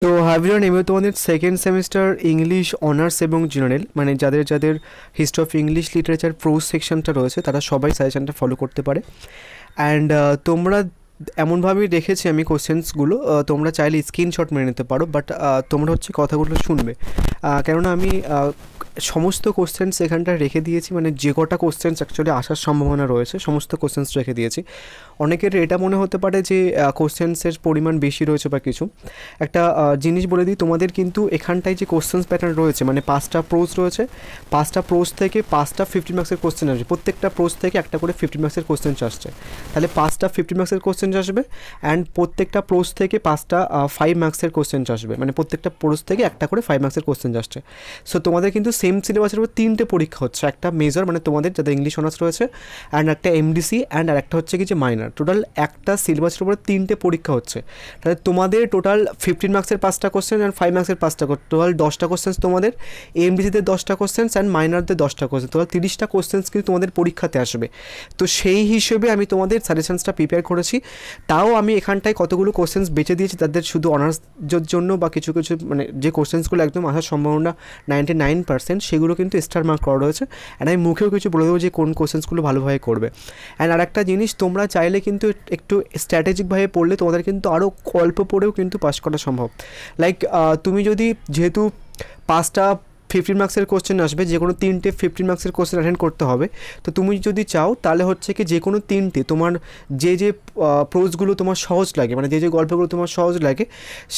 তো হাইভিয়ন এমএ তোমাদের second semester English honours এবং জেনারেল মানে যাদের যাদের history of English literature pros সেকশনটা রয়েছে তারা সবাই সাজেশনটা ফলো করতে পারে। অ্যান্ড তোমরা এমনভাবেই রেখেছি আমি কোশ্চেন্সগুলো, তোমরা চাইলে স্ক্রিনশট মেরে নিতে পারো, বাট তোমরা হচ্ছে কথাগুলো শুনবে, কেননা আমি সমস্ত কোশ্চেন্স এখানটা রেখে দিয়েছি, মানে যে কটা কোশ্চেন্স অ্যাকচুয়ালি আসার সম্ভাবনা রয়েছে সমস্ত কোশ্চেন্স রেখে দিয়েছি। অনেকের এটা মনে হতে পারে যে কোশ্চেন্সের পরিমাণ বেশি রয়েছে বা কিছু। একটা জিনিস বলে দিই, তোমাদের কিন্তু এখানটায় যে কোশ্চেন্স প্যাটার্ন রয়েছে মানে 5টা প্রোজ রয়েছে, 5টা প্রোজ থেকে 5টা 50 মার্কসের কোশ্চেন আসবে, প্রত্যেকটা প্রোজ থেকে একটা করে 50 মার্কসের কোশ্চেন আসছে, তাহলে 5টা 50 মার্কসের কোশ্চেন আসবে। অ্যান্ড প্রত্যেকটা প্রোজ থেকে 5টা 5 মার্কসের কোশ্চেন আসবে, মানে প্রত্যেকটা প্রোজ থেকে একটা করে 5 মার্কসের কোশ্চেন আসছে। সো তোমাদের কিন্তু সেম সিলেবাসের উপর 3টে পরীক্ষা হচ্ছে, একটা মেজর মানে তোমাদের যাদের ইংলিশ অনার্স রয়েছে, অ্যান্ড একটা এমডিসি, অ্যান্ড আর একটা হচ্ছে কি যে মাইনার। টোটাল একটা সিলেবাসের উপরে 3টে পরীক্ষা হচ্ছে, তাহলে তোমাদের টোটাল 15 মার্কসের 5টা কোশ্চেন অ্যান্ড 5 মার্কসের 5টা, টোটাল 10টা কোশ্চেন্স তোমাদের, এমডিসিতে 10টা কোশ্চেন্স অ্যান্ড মাইনারদের 10টা কোশ্চেন, টোটাল 30টা কোশ্চেন্স কিন্তু তোমাদের পরীক্ষাতে আসবে। তো সেই হিসেবে আমি তোমাদের সাজেশনসটা প্রিপেয়ার করেছি। তাও আমি এখানটায় কতগুলো কোশ্চেন্স বেঁচে দিয়েছি তাদের শুধু অনার্সের জন্য, বা কিছু কিছু মানে যে কোশ্চেন্সগুলো একদম আসার সম্ভাবনা 99%, সেগুলো কিন্তু স্টার মার্ক করা রয়েছে। অ্যান্ড আমি মুখেও কিছু বলে দেবো যে কোন কোশ্চেন্সগুলো ভালোভাবে করবে। অ্যান্ড আর একটা জিনিস, তোমরা চাইলে কিন্তু একটু স্ট্র্যাটেজিকভাবে পড়লে তোমাদের কিন্তু আরও অল্প পড়েও কিন্তু পাস করা সম্ভব। লাইক তুমি যদি যেহেতু 5টা 15 মার্কসের কোশ্চেন আসবে, যে কোনো 3টে 15 মার্কসের কোশ্চেন অ্যাটেন্ড করতে হবে, তো তুমি যদি চাও তাহলে হচ্ছে কি যে কোনো 3টে তোমার যে যে প্রোজগুলো তোমার সহজ লাগে, মানে যে যে গল্পগুলো তোমার সহজ লাগে,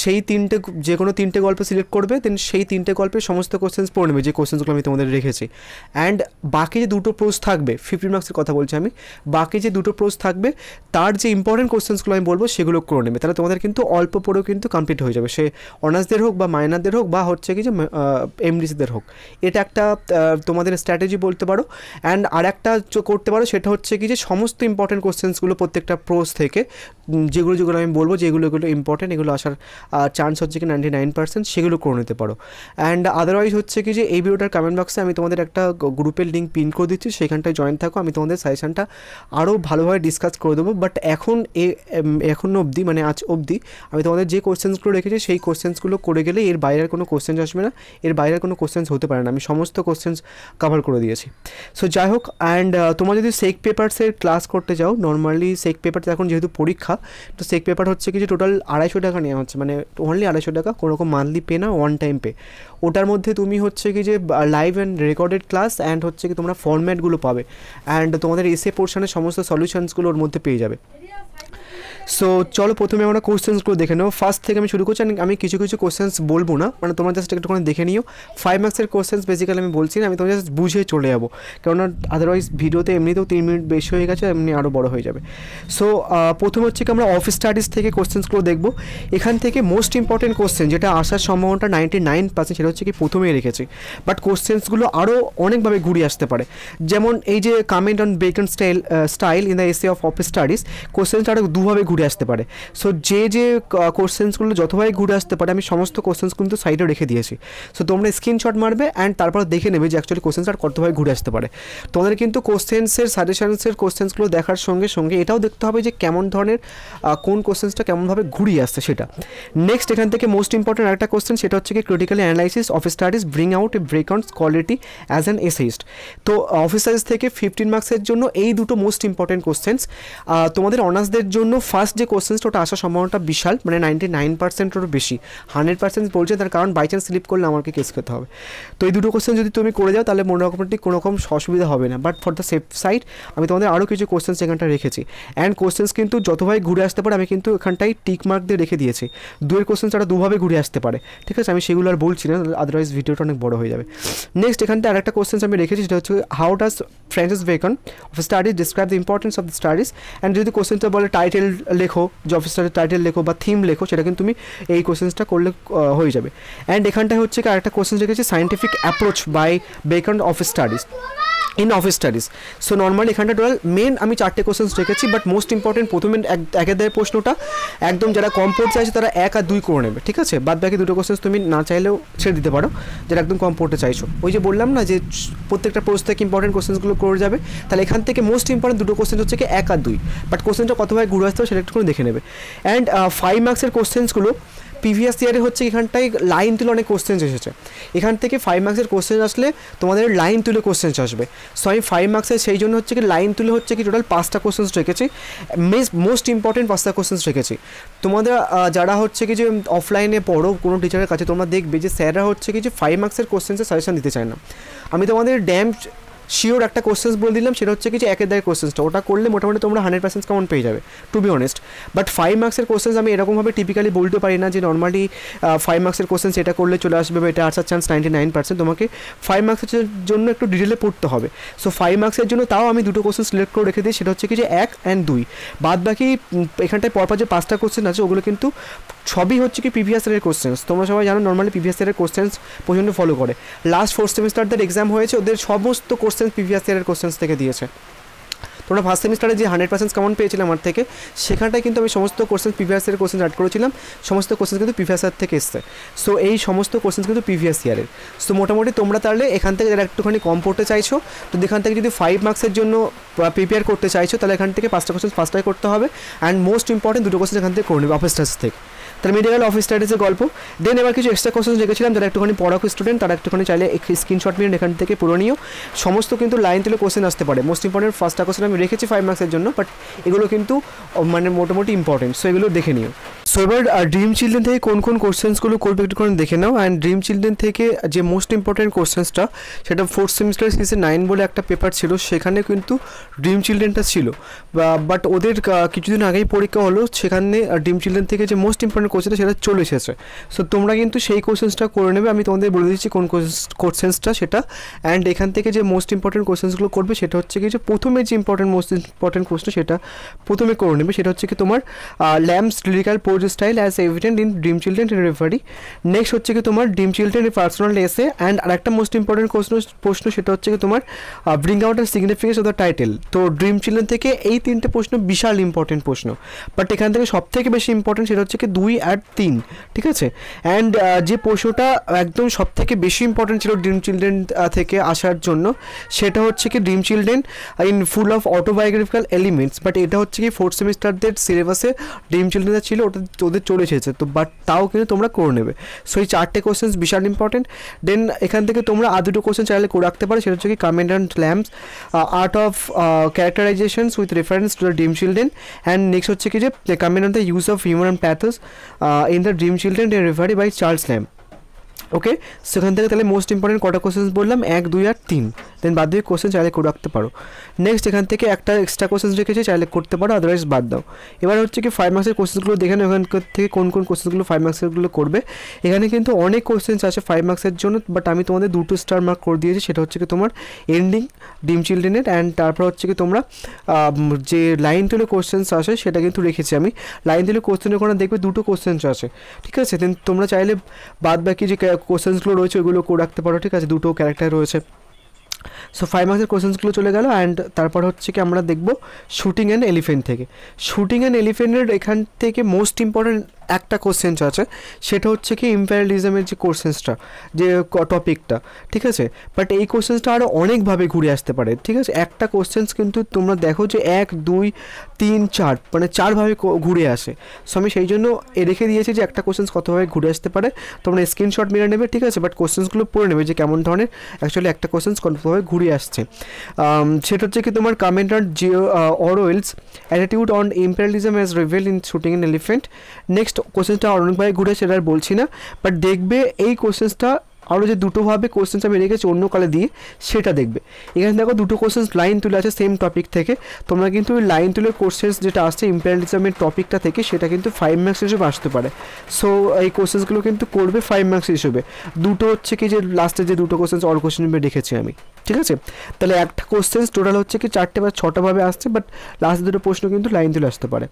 সেই যে কোনো 3টে গল্প সিলেক্ট করবে, দেন সেই 3টে গল্পের সমস্ত কোশ্চেন্স পড়ে নেবে যে কোশ্চেন্সগুলো আমি তোমাদের রেখেছি। অ্যান্ড বাকি যে দুটো প্রোজ থাকবে, 15 মার্কসের কথা বলছি আমি, বাকি যে দুটো প্রোজ থাকবে তার যে ইম্পর্টেন্ট কোশ্চেন্সগুলো আমি বলবো সেগুলো করে নেবে, তাহলে তোমাদের কিন্তু অল্প পড়েও কিন্তু কমপ্লিট হয়ে যাবে, সে অনার্সদের হোক বা মাইনারদের হোক বা হচ্ছে কি যে এমডিসি হোক। এটা একটা তোমাদের স্ট্র্যাটেজি বলতে পারো। অ্যান্ড আর একটা করতে পারো, সেটা হচ্ছে কি যে সমস্ত ইম্পর্টেন্ট কোশ্চেন্সগুলো প্রত্যেকটা প্রোজ থেকে যেগুলো যেগুলো আমি বলবো যেগুলো ইম্পর্টেন্ট, এগুলো আসার চান্স হচ্ছে কি 99%, সেগুলো করে নিতে পারো। অ্যান্ড আদারওয়াইজ হচ্ছে কি যে এই ভিডিওটার কমেন্ট বক্সে আমি তোমাদের একটা গ্রুপের লিঙ্ক পিন করে দিচ্ছি, সেখানটায় জয়েন থাকো, আমি তোমাদের সাজেশনটা আরও ভালোভাবে ডিসকাস করে দেবো। বাট এখন অবধি মানে আজ অবধি আমি তোমাদের যে কোশ্চেন্সগুলো রেখেছি সেই কোশ্চেন্সগুলো করে গেলে এর বাইরের কোনো কোশ্চেন্স আসবে না, এর বাইরের কোনো কোশ্চেন্স হতে পারে না, আমি সমস্ত কোশ্চেন্স কভার করে দিয়েছি। সো যাই হোক, অ্যান্ড তোমরা যদি সেক পেপারসের ক্লাস করতে যাও, নর্মালি সেক পেপার এখন যেহেতু পরীক্ষা, তো সেক পেপার হচ্ছে কি যে টোটাল 250 টাকা নেওয়া হচ্ছে, মানে অনলি 250 টাকা, কোনো রকম মান্থলি পে না, ওয়ান টাইম পে। ওটার মধ্যে তুমি হচ্ছে কি যে live and recorded class and হচ্ছে কি তোমরা ফরম্যাটগুলো পাবে, অ্যান্ড তোমাদের এসে পোর্শনের সমস্ত সলিউশনসগুলো ওর মধ্যে পেয়ে যাবে। সো চলো প্রথমে আমরা কোশ্চেন্সগুলো দেখে নেবো। ফার্স্ট থেকে আমি শুরু করছি, আমি কিছু কিছু কোশ্চেন্স বলবো না, মানে তোমরা জাস্ট একটুখানি দেখে নিও। 5 মার্কসের কোশ্চেন্স বেসিক্যালি আমি বলছি না, আমি তোমরা জাস্ট বুঝে চলে যাবো, কেননা আদারওয়াইজ ভিডিওতে এমনিতেও 3 মিনিট বেশি হয়ে গেছে, এমনি আরও বড় হয়ে যাবে। সো প্রথম হচ্ছে কি আমরা অফিস স্টাডিজ থেকে কোশ্চেন্সগুলো দেখবো। এখান থেকে মোস্ট ইম্পর্টেন্ট কোশ্চেন যেটা আসার সম্ভাবনাটা 99%, সেটা হচ্ছে কি প্রথমেই রেখেছি, বাট কোশ্চেন্সগুলো আরও অনেকভাবে ঘুরিয়ে আসতে পারে। যেমন এই যে comment on Bacon style in the essay of office studies, কোশ্চেন্সটা আরও দুভাবে ঘুরে আসতে পারে। সো যে কোশ্চেন্সগুলো যতভাবে ঘুরে আসতে পারে আমি সমস্ত কোশ্চেন্স কিন্তু সাইডে রেখে দিয়েছি। সো তোমরা স্ক্রিনশট মারবে অ্যান্ড তারপর দেখে নেবে যে অ্যাকচুয়ালি কোশ্চেন্সটা কতভাবে ঘুরে আসতে পারে। তোমাদের কিন্তু কোশ্চেন্সের সাজেশনসের কোশ্চেন্সগুলো দেখার সঙ্গে সঙ্গে এটাও দেখতে হবে যে কেমন ধরনের কোন কোশ্চেন্সটা কেমনভাবে ঘুরিয়ে আসছে সেটা। নেক্সট এখান থেকে মোস্ট ইম্পর্টেন্ট আরেকটা কোশ্চেন, সেটা হচ্ছে কি critically analysis of studies bring out A breakouts quality as an essayist. তো অফিস স্টাডিজ থেকে 15 মার্কসের জন্য এই দুটো মোস্ট ইম্পর্টেন্ট কোশ্চেন্স। তোমাদের অনার্সদের জন্য ফার্স্ট যে কোশ্চেন্সটা ওটা আসার সম্ভাবনাটা বিশাল, মানে 99%-এরও বেশি, 100% বলছে, তার কারণ বাই চান্স স্লিপ করলে আমাকে কেস খেতে হবে। তো এই দুটো কোশ্চেন যদি তুমি করে যাও তাহলে মোটামুটি কোনো রকম অসুবিধা হবে না, but for the safe side আমি তোমাদের আরও কিছু কোশ্চেন্স এখানটা রেখেছি। অ্যান্ড কোশ্চেন্স কিন্তু যতভাবে ঘুরে আসতে পারে আমি কিন্তু এখানটায় টিক মার্ক দিয়ে রেখে দিয়েছি, দুয়ের কোশ্চেন্স তারা দুভাবে ঘুরে আসতে পারে, ঠিক আছে, আমি সেগুলো আর বলছি না, আদারওয়াইজ ভিডিওটা অনেক বড় হয়ে যাবে। নেক্সট এখানটা আরেকটা কোশ্চেন্স আমি রেখেছি, সেটা হচ্ছে how does Francis Bacon of studies describe the importance of the studies. And যদি কোশ্চেনটা বলে টাইটেল লেখো, যে অফিস স্টাডিজ টাইটেল লেখো বা থিম লেখো, সেটা কিন্তু তুমি এই কোশ্চেন্সটা করলে হয়ে যাবে। অ্যান্ড এখানটায় হচ্ছে কি আরেকটা কোশ্চেন রেখেছি, scientific approach by Bacon office studies in office studies. So normally এখানটা টোটাল মেন আমি 4টে কোশ্চেন্স রেখেছি, বাট মোস্ট ইম্পর্টেন্ট প্রথমে একের দায়ের প্রশ্নটা একদম যারা কম পড়তে চাইছে তারা 1 আর 2 করে নেবে, ঠিক আছে, বাদ বাকি দুটো কোশ্চেন্স তুমি না চাইলেও ছেড়ে দিতে পারো যারা একদম কম পড়তে চাইছো। ওই যে বললাম না যে প্রত্যেকটা প্রশ্ন থেকে ইম্পর্টেন্ট কোশ্চেন্সগুলো করে যাবে, তাহলে এখান থেকে মোস্ট ইম্পর্টেন্ট দুটো কোশ্চেন হচ্ছে কি 1 আর 2, বাট কোশ্চেনটা কতভাবে ঘুরে আসতে হবে সেটা একটু করে দেখে নেবে। অ্যান্ড 5 মার্কসের কোশ্চেন্সগুলো প্রিভিয়াস ইয়ারে হচ্ছে এখানটায় লাইন তুলে অনেক কোশ্চেন্স এসেছে, এখান থেকে 5 মার্কসের কোশ্চেন আসলে তোমাদের লাইন তুলে কোশ্চেন্স আসবে। সো আমি 5 মার্কসের সেই জন্য হচ্ছে কি লাইন তুলে হচ্ছে কি টোটাল 5টা কোশ্চেন্স রেখেছি, মোস্ট ইম্পর্টেন্ট 5টা কোশ্চেন্স রেখেছি। তোমাদের যারা হচ্ছে কি যে অফলাইনে পড়ো কোনো টিচারের কাছে, তোমরা দেখবে যে স্যাররা হচ্ছে কি যে 5 মার্কসের কোশ্চেন্সের সাজেশন দিতে চায় না। আমি তোমাদের শিওর একটা কোশ্চেন্স বলে দিলাম, সেটা হচ্ছে কি যে একের দায়ের কোশ্চেন্সটা, ওটা করলে মোটামুটি তোমরা 100% কমন পেয়ে যাবে, টু বি অনেস্ট। বাট 5 মার্কসের কোশ্চেন্স আমি এরকমভাবে টিপিক্যালি বলতে পারি না যে নর্মালি 5 মার্কসের কোশ্চেন্স এটা করলে চলে আসবে বা এটা আসার চান্স 99%। তোমাকে 5 মার্কসের জন্য একটু ডিটেলে পড়তে হবে। সো 5 মার্কসের জন্য তাও আমি দুটো কোশ্চেন সিলেক্ট করে রেখে দিই, সেটা হচ্ছে কি যে 1 and 2। বাদ বাকি এখানটায় পরপর যে 5টা কোশ্চেন আছে ওগুলো কিন্তু সবই হচ্ছে কি প্রিভিয়াস ইয়ারের কোশ্চেন্স। তোমরা সবাই জানো নর্মালি প্রিভিয়াস ইয়ারের কোশ্চেন্স পর্যন্ত ফলো করে। লাস্ট 4th সেমিস্টারদের এক্সাম হয়েছে, ওদের সমস্ত কোশ্চেন্স প্রিভিয়াস ইয়ারের কোশ্চেন্স থেকে দিয়েছে। তোমরা ফার্স্ট সেমিস্টারে যে 100% কমন পেয়েছিলাম আমার থেকে, সেখানটায় কিন্তু আমি সমস্ত কোশ্চেন প্রিভিয়াস ইয়ারের কোশ্চেন অ্যাড করেছিলাম, সমস্ত কোশ্চেন কিন্তু প্রিভিয়াস ইয়ার থেকে এসছে। সো এই সমস্ত কোশ্চেন কিন্তু প্রিভিয়াস ইয়ারের। সো মোটামুটি তোমরা তাহলে এখান থেকে যারা একটুখানি কম পড়তে চাইছো, তো এখান থেকে যদি 5 মার্কসের জন্য প্রিপেয়ার করতে চাইছো, তাহলে এখান থেকে 5টা কোশ্চেন ফার্স্টটাই করতে হবে, অ্যান্ড মোস্ট ইম্পর্টেন্ট দুটো কোশ্চেন এখান থেকে করে নেবে অফিস স্টাডিজ থেকে। তার মেডিকেল অফিস স্টাডিজের গল্প। দেন এবার কিছু এক্সট্রা কোশ্চেন রেখেছিলাম, যারা একটুখানি পড়াকু স্টুডেন্ট তারা একটুখানি চাইলে স্ক্রিনশট নিয়ে এখান থেকে পুরো নিও। সমস্ত কিন্তু লাইন তুলে কোশ্চেন আসতে পারে। মোস্ট ইম্পর্টেন্ট 5টা কোশ্চেন আমি রেখেছি 5 মার্কসের জন্য, বাট এগুলো কিন্তু মানে মোটামুটি ইম্পর্টেন্ট, সো এগুলো দেখে নিও। সো এবার ড্রিম চিলড্রেন থেকে কোন কোন কোশ্চেন্সগুলো করবে একটুখানি দেখে নাও। অ্যান্ড ড্রিম চিলড্রেন থেকে যে মোস্ট ইম্পর্টেন্ট কোশ্চেন্সটা, সেটা 4th সেমিস্টার সিসি 9 বলে একটা পেপার ছিল, সেখানে কিন্তু ড্রিম চিলড্রেনটা ছিল। বাট ওদের কিছুদিন আগেই পরীক্ষা হলো, সেখানে ড্রিম চিলড্রেন থেকে যে মোস্ট ইম্পর্টেন্ট কোশ্চেনটা সেটা চলে এসেছে। সো তোমরা কিন্তু সেই কোশ্চেন্সটা করে নেবে, আমি তোমাদের বলে দিচ্ছি কোন কোশ্চেন্সটা সেটা। অ্যান্ড এখান থেকে যে মোস্ট ইম্পর্টেন্ট কোশ্চেন্সগুলো করবে সেটা হচ্ছে কি যে প্রথমে যে মোস্ট ইম্পর্টেন্ট কোশ্চেন সেটা প্রথমে করে নেবে, সেটা হচ্ছে কি তোমার lamps lyrical pose style as evident in dream children referee. Next হচ্ছে কি তোমার ড্রিম চিলড্রেন পার্সোনাল এসে। অ্যান্ড আরেকটা মোস্ট ইম্পর্টেন্ট প্রশ্ন সেটা হচ্ছে কি তোমার bring out the significance of the title. তো ড্রিম চিলড্রেন থেকে এই 3টে প্রশ্ন বিশাল ইম্পর্টেন্ট প্রশ্ন, বাট এখান থেকে সব থেকে বেশি ইম্পর্টেন্ট সেটা হচ্ছে কি 2 আর 3, ঠিক আছে। অ্যান্ড যে প্রশ্নটা একদম সব থেকে বেশি ইম্পর্টেন্ট ছিল ড্রিম চিলড্রেন থেকে আসার জন্য, সেটা হচ্ছে কি dream children in full of autobiographical elements. But এটা হচ্ছে কি 4th সেমিস্টারদের সিলেবাসে ড্রিম চিলড্রেন ছিল, ওটা ওদের চলে এসেছে, তো বাট তাও কিন্তু তোমরা করে নেবে। সো এই 4টে কোশ্চেন বিশাল ইম্পর্টেন্ট। দেন এখান থেকে তোমরা আর দুটো কোশ্চেন চাইলে করে রাখতে পারো, সেটা হচ্ছে কি comment and Lamb's art of characterizations with reference to the dream children. And next হচ্ছে কি যে comment on the use of humour and pathos in the dream children রেফারি বাই চার্লস ল্যাম্প। ওকে, সেখান থেকে তাহলে মোস্ট ইম্পর্টেন্ট কটা question বললাম, 1, 2 আর 3। দেন বাদ দিয়ে কোশ্চেন চাইলে করে রাখতে পারো। নেক্সট এখান থেকে একটা এক্সট্রা কোশ্চেন রেখেছি, চাইলে করতে পারো, আদারওয়াইজ বাদ দাও। এবার হচ্ছে কি 5 মার্কসের কোশ্চেনগুলো দেখে নাও, এখান থেকে কোন কোন কোশ্চেনগুলো 5 মার্কসেরগুলো করবে। এখানে কিন্তু অনেক কোশ্চেন্স আছে 5 মার্কসের জন্য, বাট আমি তোমাদের 2টো স্টার মার্ক করে দিয়েছি, সেটা হচ্ছে কি তোমার এন্ডিং ড্রিম চিলড্রেনের। অ্যান্ড তারপর হচ্ছে কি তোমরা যে লাইন তুলে কোশ্চেন্স আসে সেটা কিন্তু রেখেছি আমি। লাইন তুলে কোশ্চেনের ওখানে দেখবে 2টো কোশ্চেন্স আছে, ঠিক আছে। দেন তোমরা চাইলে বাদ বাকি যে কোশ্চেন্সগুলো রয়েছে ওইগুলো করে রাখতে পারো, ঠিক আছে, 2টো ক্যারেক্টার রয়েছে। সো 5 মার্কসের কোশ্চেন্সগুলো চলে গেল। অ্যান্ড তারপর হচ্ছে কি আমরা দেখব শুটিং অ্যান্ড এলিফেন্ট থেকে। শুটিং অ্যান্ড এলিফেন্টের এখান থেকে মোস্ট ইম্পর্টেন্ট একটা কোশ্চেন্স আছে, সেটা হচ্ছে কি ইম্পেরিয়ালিজমের যে কোশ্চেন্সটা, যে টপিকটা, ঠিক আছে। বাট এই কোশ্চেন্সটা আরও অনেকভাবে ঘুরে আসতে পারে, ঠিক আছে। একটা কোশ্চেন্স কিন্তু তোমরা দেখো যে 1, 2, 3, 4 মানে 4ভাবে ঘুরে আসে। সো আমি সেই জন্য রেখে দিয়েছি যে একটা কোশ্চেন্স কতভাবে ঘুরে আসতে পারে, তোমরা স্ক্রিনশট মেরে নেবে, ঠিক আছে। বাট কোশ্চেন্সগুলো পড়ে নেবে যে কেমন ধরনের অ্যাকচুয়ালি একটা কোশ্চেন্স কতভাবে ঘুরে আসছে। সেটা হচ্ছে কি তোমার comment on Orwell's attitude on imperialism as reveal in shooting and elephant. Next কোশ্চেন্সটা অনেকভাবে ঘুরে, সেটা আর বলছি না, বাট দেখবে এই কোশ্চেন্সটা আরও যে দুটোভাবে কোশ্চেন্স আমি রেখেছি অন্য কালে দিয়ে, সেটা দেখবে। এখানে দেখো 2টো কোশ্চেন্স লাইন তুলে আছে সেম টপিক থেকে। তোমরা কিন্তু ওই লাইন তুলে কোশ্চেন্স যেটা আসছে ইম্পেরিয়ালিজমের টপিকটা থেকে, সেটা কিন্তু 5 মার্কস হিসেবে আসতে পারে। সো এই কোশ্চেন্সগুলো কিন্তু করবে 5 মার্কস হিসেবে। 2টো হচ্ছে কি যে লাস্টে যে 2টো কোশ্চেন্স অল কোশ্চেন রেখেছি আমি, ঠিক আছে। তাহলে একটা কোশ্চেন্স টোটাল হচ্ছে কি 4টে বা 6টাভাবে আসছে, বাট লাস্ট 2টো প্রশ্ন কিন্তু লাইন তুলে আসতে পারে।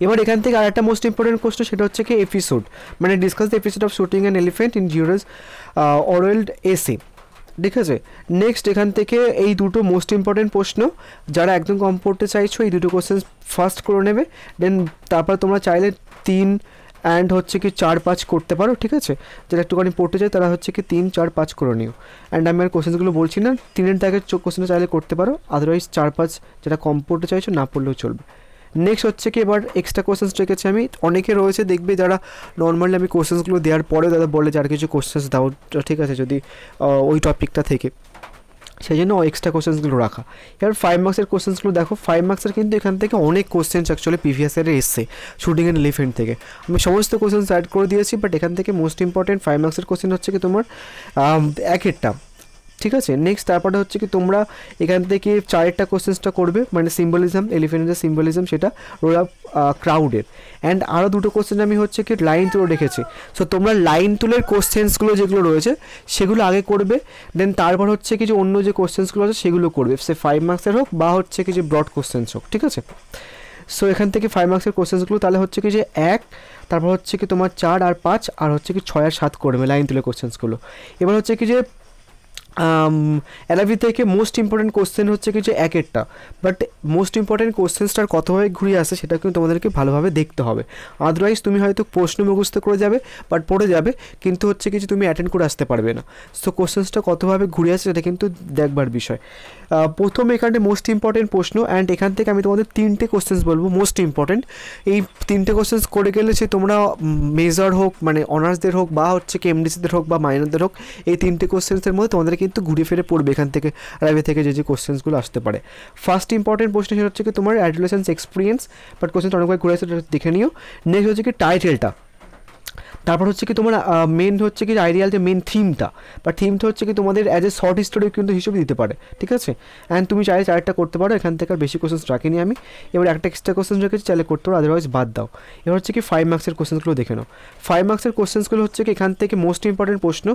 এবার এখান থেকে আরেকটা মোস্ট ইম্পর্টেন্ট কোশ্চেন, সেটা হচ্ছে কি এপিসোড, মানে discuss the episode of shooting an elephant in George Orwell's essay, ঠিক আছে। নেক্সট এখান থেকে এই 2টো মোস্ট ইম্পর্টেন্ট প্রশ্ন, যারা একদম কম পড়তে চাইছো এই 2টো কোশ্চেন ফার্স্ট করে নেবে। দেন তারপর তোমরা চাইলে 3 অ্যান্ড হচ্ছে কি 4, 5 করতে পারো, ঠিক আছে। যারা একটুখানি পড়তে চায় তারা হচ্ছে কি 3, 4, 5 করে নিও। অ্যান্ড আমি আর কোশ্চেন্সগুলো বলছি না, 3-এর দাগের কোশ্চেন চাইলে করতে পারো, আদারওয়াইজ 4, 5 যারা কম পড়তে চাইছো না পড়লেও চলবে। নেক্সট হচ্ছে কি এবার এক্সট্রা কোশ্চেন্স রেখেছি আমি, অনেকে রয়েছে দেখবে যারা নর্মালি আমি কোশ্চেন্সগুলো দেওয়ার পরে দাদা বলে যে আর কিছু কোশ্চেন্স দাও, ঠিক আছে, যদি ওই টপিকটা থেকে, সেই জন্য এক্সট্রা কোশ্চেন্সগুলো রাখা। এবার 5 মার্কসের কোশ্চেন্সগুলো দেখো, 5 মার্কসের কিন্তু এখান থেকে অনেক কোশ্চেন্স অ্যাকচুয়ালি প্রিভিয়াস ইয়ারে এসছে শুটিং অ্যান্ড এলিফেন্ট থেকে। আমি সমস্ত কোশ্চেন্স অ্যাড করে দিয়েছি, বাট এখান থেকে মোস্ট ইম্পর্টেন্ট 5 মার্কসের কোশ্চেন হচ্ছে কি তোমার এক একটা, ঠিক আছে। নেক্সট তারপরে হচ্ছে কি তোমরা এখান থেকে 4টা কোশ্চেন্সটা করবে, মানে সিম্বলিজম, এলিফেন্টের সিম্বলিজম সেটা, রোল অফ ক্রাউডের। অ্যান্ড আরও 2টো কোশ্চেন আমি হচ্ছে কি লাইন তুলে রেখেছি। সো তোমরা লাইন তুলের কোশ্চেন্সগুলো যেগুলো রয়েছে সেগুলো আগে করবে, দেন তারপর হচ্ছে কি যে অন্য যে কোশ্চেন্সগুলো আছে সেগুলো করবে, সে 5 মার্কসের হোক বা হচ্ছে কি যে ব্রড কোশ্চেন্স হোক, ঠিক আছে। সো এখান থেকে 5 মার্কসের কোশ্চেন্সগুলো তাহলে হচ্ছে কি যে 1, তারপর হচ্ছে কি তোমার 4 আর 5, আর হচ্ছে কি 6 আর 7 করবে লাইন তুলে কোশ্চেন্সগুলো। এবার হচ্ছে কি যে এলআইভি থেকে মোস্ট ইম্পর্টেন্ট কোশ্চেন হচ্ছে কি যে এক একটা, বাট মোস্ট ইম্পর্টেন্ট কোশ্চেন্সটার কতভাবে ঘুরিয়ে আসে সেটা কিন্তু তোমাদেরকে ভালোভাবে দেখতে হবে। আদারওয়াইজ তুমি হয়তো প্রশ্ন মুখস্থ করে যাবে, বাট পড়ে যাবে, কিন্তু হচ্ছে কি যে তুমি অ্যাটেন্ড করে আসতে পারবে না। সো কোশ্চেন্সটা কতভাবে ঘুরিয়ে আসে সেটা কিন্তু দেখবার বিষয়। প্রথম এখানে মোস্ট ইম্পর্টেন্ট প্রশ্ন, অ্যান্ড এখান থেকে আমি তোমাদের 3টে কোশ্চেন্স বলবো মোস্ট ইম্পর্টেন্ট। এই 3টে কোশ্চেন্স করে গেলে সে তোমরা মেজর হোক, মানে অনার্সদের হোক, বা হচ্ছে কি এমডিসিদের হোক বা মাইনরদের হোক, এই 3টে কোশ্চেন্সের মধ্যে তোমাদের কিন্তু ঘুরে ফিরে পড়বে এখান থেকে রাইভে থেকে যে কোশ্চেন্সগুলো আসতে পারে। ফার্স্ট ইম্পর্টেন্ট প্রশ্ন সেটা হচ্ছে কি তোমার অ্যাডোলেসেন্স এক্সপিরিয়েন্স, বাট কোশ্চেন অনেকবার ঘুরে আসে, দেখে নিও। নেক্সট হচ্ছে কি টাইটেলটা, তারপর হচ্ছে কি তোমার মেন হচ্ছে কি আইডিয়াল যে মেন থিমটা, বা থিমটা হচ্ছে কি তোমাদের অ্যাজ এ শর্ট স্টোরি কিন্তু হিসেবে দিতে পারে, ঠিক আছে। অ্যান্ড তুমি চাইলে 4টা করতে পারো, এখান থেকে আর বেশি কোশ্চেন্স রাখিনি আমি। এবার একটা এক্সট্রা কোশ্চেন রেখেছি, চাইলে করতে পারো, আদারওয়াইজ বাদ দাও। এবার হচ্ছে কি 5 মার্কসের কোশ্চেন্সগুলো দেখে নাও। 5 মার্কসের কোশ্চেন্সগুলো হচ্ছে কি এখান থেকে মোস্ট ইম্পর্টেন্ট প্রশ্ন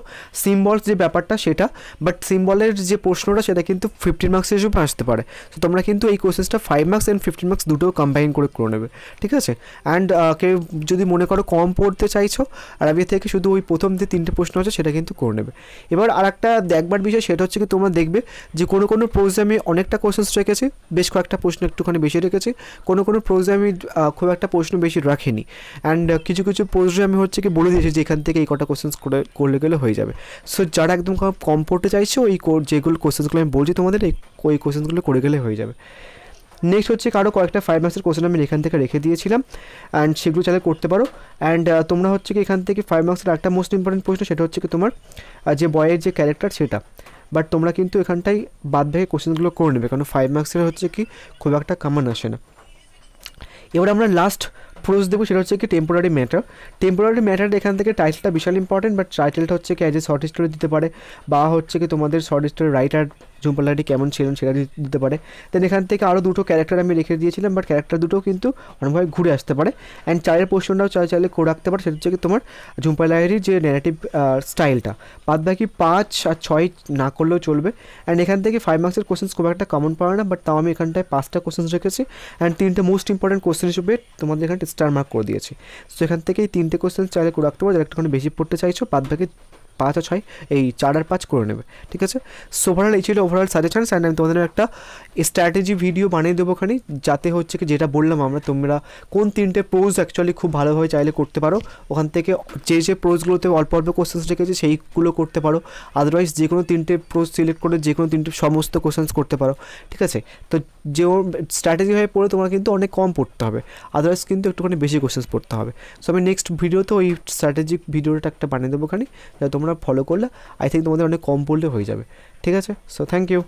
সিম্বলস যে ব্যাপারটা সেটা, বাট সিম্বলের যে প্রশ্নটা সেটা কিন্তু 15 মার্কসের হিসেবে আসতে পারে। তো তোমরা কিন্তু এই কোশ্চেন্সটা 5 মার্কস অ্যান্ড 15 মার্কস দুটো কম্বাইন করে নেবে, ঠিক আছে। অ্যান্ড কেউ যদি মনে করো কম পড়তে চাইছো আর আমি থেকে শুধু ওই প্রথম যে 3টে প্রশ্ন আছে সেটা কিন্তু করে নেবে। এবার আর একটা দেখবার বিষয় সেটা হচ্ছে কি তোমরা দেখবে যে কোনো প্রোজে আমি অনেকটা কোশ্চেন্স রেখেছি, বেশ কয়েকটা প্রশ্ন একটুখানি বেশি রেখেছি, কোনো প্রোজে আমি খুব একটা প্রশ্ন বেশি রাখিনি। অ্যান্ড কিছু প্রোজে আমি হচ্ছে কি বলে দিয়েছি যে এখান থেকে এই কটা কোশ্চেন্স করলে গেলে হয়ে যাবে। সো যারা একদম কম পড়তে চাইছো ওই যেগুলো কোশ্চেন্সগুলো আমি বলছি তোমাদের ওই কোশ্চেন্সগুলো করে গেলে হয়ে যাবে। নেক্সট হচ্ছে কারো কয়েকটা 5 মার্কসের কোশ্চেন আমি এখান থেকে রেখে দিয়েছিলাম, অ্যান্ড সেগুলো চাইলে করতে পারো। অ্যান্ড তোমরা হচ্ছে কি এখান থেকে 5 মার্কসের একটা মোস্ট ইম্পর্টেন্ট প্রশ্ন সেটা হচ্ছে কি তোমার যে বয়ের যে ক্যারেক্টার সেটা, বাট তোমরা কিন্তু এখানটাই বাদ ভেঙে কোশ্চেনগুলো করে নেবে, কারণ 5 মার্কসের হচ্ছে কি খুব একটা কমন আসে না। এবার আমরা লাস্ট প্রোজ দেবো, সেটা হচ্ছে কি টেম্পোরারি ম্যাটার। টেম্পোরারি ম্যাটার এখান থেকে টাইটেলটা বিশাল ইম্পর্টেন্ট, বাট টাইটেলটা হচ্ছে কি অ্যাজ এ শর্ট স্টোরি দিতে পারে, বা হচ্ছে কি তোমাদের short story writer Jhumpa Lahiri কেমন ছিলেন সেটা দিতে পারে। দেন এখান থেকে আরও 2টো ক্যারেক্টার আমি রেখে দিয়েছিলাম, বাট ক্যারেক্টার দুটো কিন্তু অনেকভাবে ঘুরে আসতে পারে। অ্যান্ড 4এর পোর্শনটাও চাইলে করে রাখতে পারে, সেটা হচ্ছে কি তোমার ঝুম্পা লাহিড়ীর যে ন্যারেটিভ স্টাইলটা। বাদ বাকি 5 আর 6 না করলেও চলবে। অ্যান্ড এখান থেকে 5 মার্কসের কোশ্চেন্স খুব একটা কমন পাওয়া না, বাট তাও আমি এখানটায় 5টা কোশ্চেন্স রেখেছি, অ্যান্ড 3টে মোস্ট ইম্পর্টেন্ট কোশ্চেন হিসেবে তোমাদের এখানে স্টার মার্ক করে দিয়েছি। সো এখান থেকে এই 3টে কোশ্চেন চাইলে করে রাখতে পারো, যারা একটুখানি বেশি পড়তে চাইছো, বাদ বাকি 5 আর 6 এই 4 আর 5 করে নেবে, ঠিক আছে। সো ওভারঅল এই ছিল ওভারঅল সাজেশনস, অ্যান্ড আমি তোমাদের একটা স্ট্র্যাটেজি ভিডিও বানিয়ে দেবো ওখানে, যাতে হচ্ছে কি যেটা বললাম আমরা তোমরা কোন 3টে প্রোজ অ্যাকচুয়ালি খুব ভালোভাবে চাইলে করতে পারো, ওখান থেকে যে প্রোজগুলোতে অল্প অল্প কোশ্চেন্স রেখেছে সেইগুলো করতে পারো, আদারওয়াইজ যে কোনো 3টে প্রোজ সিলেক্ট করে যে কোনো 3টে সমস্ত কোশ্চেন্স করতে পারো, ঠিক আছে। তো যে স্ট্র্যাটেজিভাবে পড়ে তোমার কিন্তু অনেক কম পড়তে হবে, আদারওয়াইজ কিন্তু একটুখানি বেশি কোশ্চেন্স পড়তে হবে। সো আমি নেক্সট ভিডিওতে ওই স্ট্র্যাটেজিক ভিডিওটা একটা বানিয়ে দেবো ওখানে, যাতে তোমরা ফলো করলে আই থিঙ্ক তোমাদের অনেক কম পড়লে হয়ে যাবে, ঠিক আছে। So thank you.